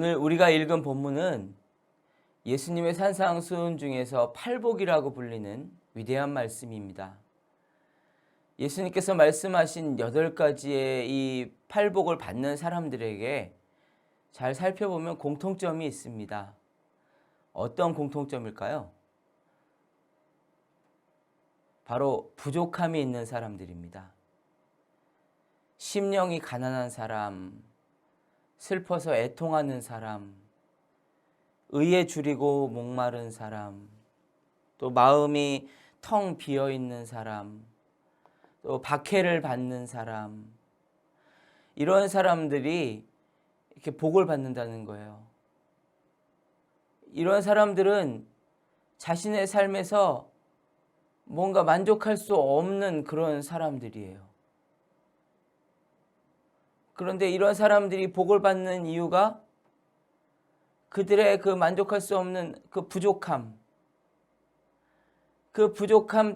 오늘 우리가 읽은 본문은 예수님의 산상수훈 중에서 팔복이라고 불리는 위대한 말씀입니다. 예수님께서 말씀하신 8가지의 이 팔복을 받는 사람들에게 잘 살펴보면 공통점이 있습니다. 어떤 공통점일까요? 바로 부족함이 있는 사람들입니다. 심령이 가난한 사람, 슬퍼서 애통하는 사람, 의에 줄이고 목마른 사람, 또 마음이 텅 비어 있는 사람, 또 박해를 받는 사람, 이런 사람들이 이렇게 복을 받는다는 거예요. 이런 사람들은 자신의 삶에서 뭔가 만족할 수 없는 그런 사람들이에요. 그런데 이런 사람들이 복을 받는 이유가 그들의 그 만족할 수 없는 그 부족함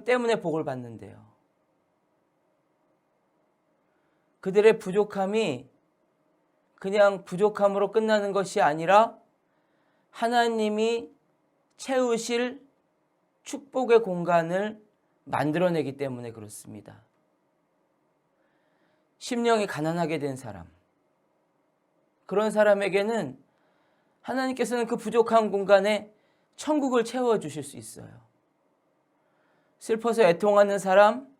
때문에 복을 받는데요. 그들의 부족함이 그냥 부족함으로 끝나는 것이 아니라 하나님이 채우실 축복의 공간을 만들어내기 때문에 그렇습니다. 심령이 가난하게 된 사람, 그런 사람에게는 하나님께서는 그 부족한 공간에 천국을 채워주실 수 있어요. 슬퍼서 애통하는 사람,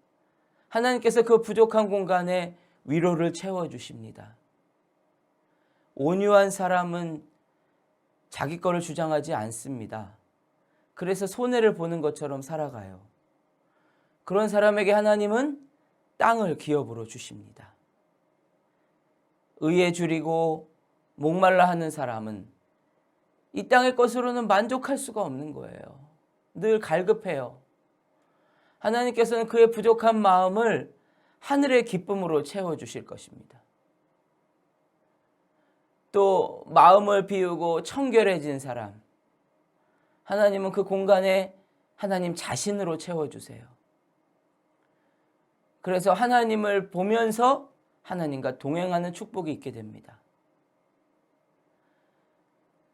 하나님께서 그 부족한 공간에 위로를 채워주십니다. 온유한 사람은 자기 거를 주장하지 않습니다. 그래서 손해를 보는 것처럼 살아가요. 그런 사람에게 하나님은 땅을 기업으로 주십니다. 의에 줄이고 목말라 하는 사람은 이 땅의 것으로는 만족할 수가 없는 거예요. 늘 갈급해요. 하나님께서는 그의 부족한 마음을 하늘의 기쁨으로 채워주실 것입니다. 또 마음을 비우고 청결해진 사람, 하나님은 그 공간에 하나님 자신으로 채워주세요. 그래서 하나님을 보면서 하나님과 동행하는 축복이 있게 됩니다.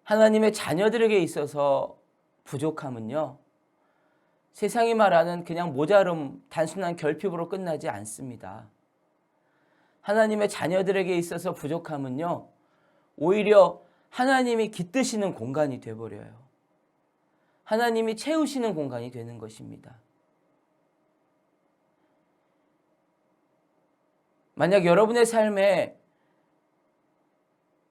하나님의 자녀들에게 있어서 부족함은요, 세상이 말하는 그냥 모자름, 단순한 결핍으로 끝나지 않습니다. 하나님의 자녀들에게 있어서 부족함은요, 오히려 하나님이 깃드시는 공간이 되어버려요. 하나님이 채우시는 공간이 되는 것입니다. 만약 여러분의 삶에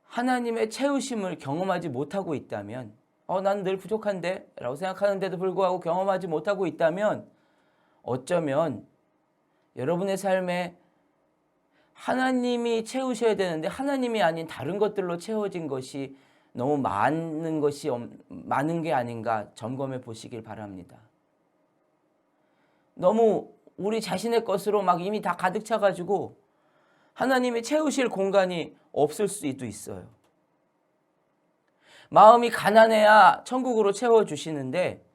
하나님의 채우심을 경험하지 못하고 있다면, 난 늘 부족한데? 라고 생각하는데도 불구하고 경험하지 못하고 있다면, 어쩌면 여러분의 삶에 하나님이 채우셔야 되는데 하나님이 아닌 다른 것들로 채워진 것이 너무 많은 게 아닌가 점검해 보시길 바랍니다. 너무 우리 자신의 것으로 막 이미 다 가득 차가지고 하나님이 채우실 공간이 없을 수도 있어요. 마음이 가난해야 천국으로 채워주시는데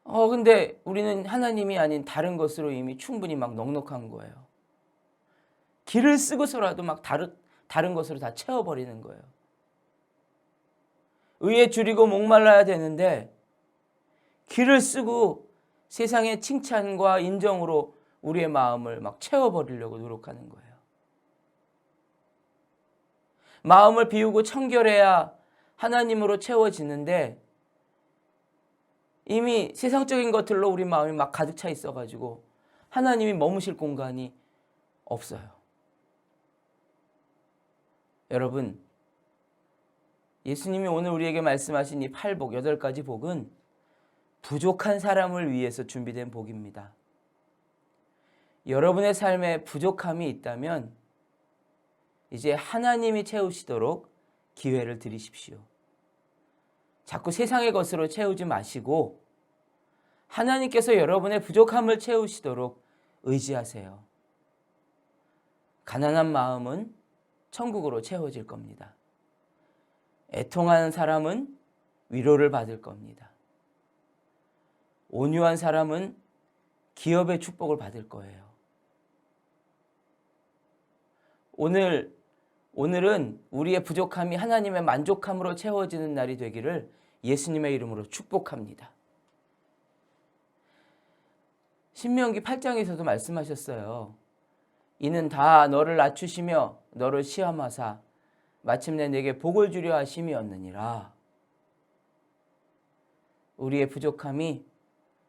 근데 우리는 하나님이 아닌 다른 것으로 이미 충분히 막 넉넉한 거예요. 길을 쓰고서라도 막 다른 것으로 다 채워버리는 거예요. 의에 줄이고 목말라야 되는데 길을 쓰고 세상의 칭찬과 인정으로 우리의 마음을 막 채워버리려고 노력하는 거예요. 마음을 비우고 청결해야 하나님으로 채워지는데 이미 세상적인 것들로 우리 마음이 막 가득 차 있어가지고 하나님이 머무실 공간이 없어요. 여러분, 예수님이 오늘 우리에게 말씀하신 이 8복, 8가지 복은 부족한 사람을 위해서 준비된 복입니다. 여러분의 삶에 부족함이 있다면 이제 하나님이 채우시도록 기회를 드리십시오. 자꾸 세상의 것으로 채우지 마시고 하나님께서 여러분의 부족함을 채우시도록 의지하세요. 가난한 마음은 천국으로 채워질 겁니다. 애통하는 사람은 위로를 받을 겁니다. 온유한 사람은 기업의 축복을 받을 거예요. 오늘 오늘은 우리의 부족함이 하나님의 만족함으로 채워지는 날이 되기를 예수님의 이름으로 축복합니다. 신명기 8장에서도 말씀하셨어요. 이는 다 너를 낮추시며 너를 시험하사 마침내 내게 복을 주려 하심이었느니라. 우리의 부족함이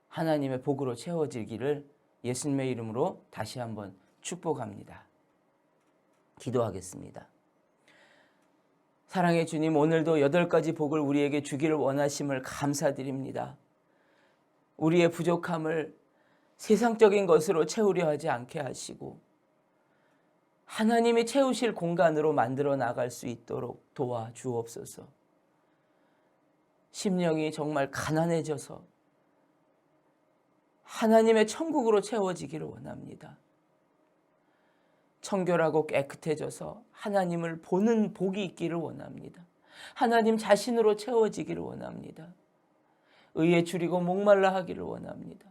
하나님의 복으로 채워지기를 예수님의 이름으로 다시 한번 축복합니다. 기도하겠습니다. 사랑의 주님, 오늘도 8가지 복을 우리에게 주기를 원하심을 감사드립니다. 우리의 부족함을 세상적인 것으로 채우려 하지 않게 하시고 하나님이 채우실 공간으로 만들어 나갈 수 있도록 도와주옵소서. 심령이 정말 가난해져서 하나님의 천국으로 채워지기를 원합니다. 청결하고 깨끗해져서 하나님을 보는 복이 있기를 원합니다. 하나님 자신으로 채워지기를 원합니다. 의에 줄이고 목말라 하기를 원합니다.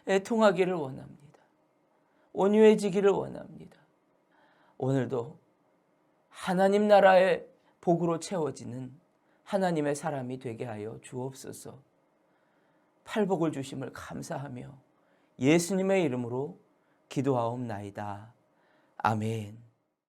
애통하기를 원합니다. 온유해지기를 원합니다. 오늘도 하나님 나라의 복으로 채워지는 하나님의 사람이 되게 하여 주옵소서. 팔복을 주심을 감사하며 예수님의 이름으로 기도하옵나이다. 아멘.